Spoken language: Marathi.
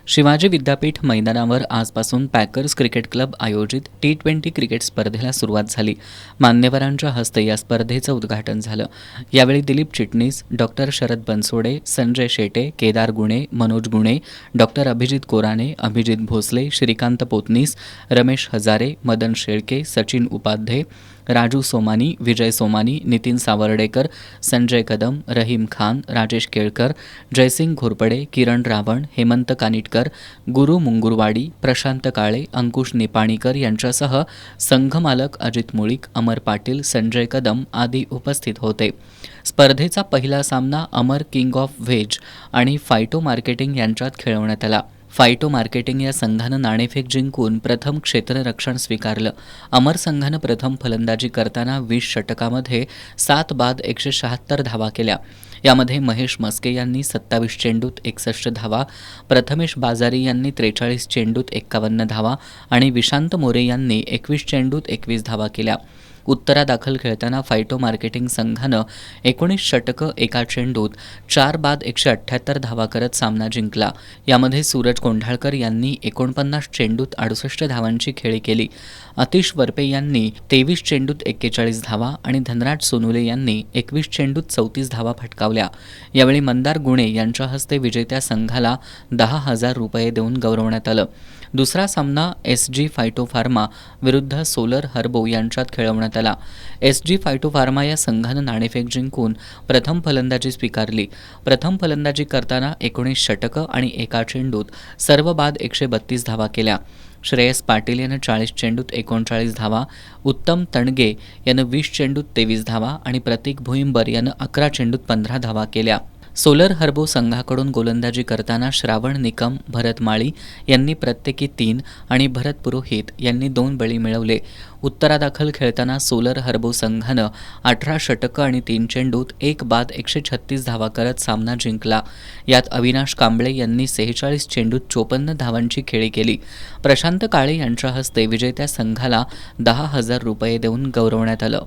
शिवाजी विद्यापीठ मैदानावर आजपासून पॅकर्स क्रिकेट क्लब आयोजित T20 क्रिकेट स्पर्धेला सुरुवात झाली. मान्यवरांच्या हस्ते या स्पर्धेचं उद्घाटन झालं. यावेळी दिलीप चिटणीस, डॉक्टर शरद बनसोडे, संजय शेटे, केदार गुणे, मनोज गुणे, डॉक्टर अभिजित कोराणे, अभिजित भोसले, श्रीकांत पोतनीस, रमेश हजारे, मदन शेळके, सचिन उपाध्ये, राजू सोमानी, विजय सोमानी, नितीन सावर्डेकर, संजय कदम, रहीम खान, राजेश केळकर, जयसिंग घोरपडे, किरण रावण, हेमंत कानिटकर, गुरु मुंगुरवाडी, प्रशांत काळे, अंकुश निपाणीकर यांच्यासह संघमालक अजित मुळीक, अमर पाटील, संजय कदम आदी उपस्थित होते. स्पर्धेचा पहिला सामना अमर किंग ऑफ व्हेज आणि फायटो मार्केटिंग यांच्यात खेळवण्यात आला. फायटो मार्केटिंग या संघानं नाणेफेक जिंकून प्रथम क्षेत्ररक्षण स्वीकारलं. अमर संघानं प्रथम फलंदाजी करताना 20 षटकामध्ये 7 बाद 176 धावा केल्या. यामध्ये महेश मस्के यांनी 27 चेंडूत 61 धावा, प्रथमेश बाजारी यांनी 43 चेंडूत 51 धावा आणि विशांत मोरे यांनी 21 चेंडूत 21 धावा केल्या. उत्तरादाखल खेळताना फायटो मार्केटिंग संघानं 19 षटकं एका चेंडूत 4 बाद 178 धावा करत सामना जिंकला. यामध्ये सूरज कोंढाळकर यांनी 49 चेंडूत 68 धावांची खेळी केली. अतिश वरपे यांनी 23 चेंडूत 41 धावा आणि धनराज सोनुले यांनी 21 चेंडूत 34 धावा फटकावल्या. यावेळी मंदार गुणे यांच्या हस्ते विजेत्या संघाला 10,000 रुपये देऊन गौरवण्यात आलं. दुसरा सामना SG फायटो फार्मा विरुद्ध सोलर हर्बो यांच्यात खेळवण्यात आला. SG फायटो फार्मा या संघानं नाणेफेक जिंकून प्रथम फलंदाजी स्वीकारली. प्रथम फलंदाजी करताना 19 षटकं आणि एका चेंडूत सर्व बाद 132 धावा केल्या. श्रेयस पाटील यानं 40 चेंडूत 39 धावा, उत्तम तणगे यानं 20 चेंडूत 23 धावा आणि प्रतीक भुईंबर यानं 11 चेंडूत 15 धावा केल्या. सोलर हर्बो संघाकडून गोलंदाजी करताना श्रावण निकम, भरत माळी यांनी प्रत्येकी 3 आणि भरत पुरोहित यांनी 2 बळी मिळवले. उत्तरादाखल खेळताना सोलर हर्बो संघानं 18 षटकं आणि 3 चेंडूत 1 बाद 136 धावा करत सामना जिंकला. यात अविनाश कांबळे यांनी 46 चेंडूत 54 धावांची खेळी केली. प्रशांत काळे यांच्या हस्ते विजेत्या संघाला 10,000 रुपये देऊन गौरवण्यात आलं.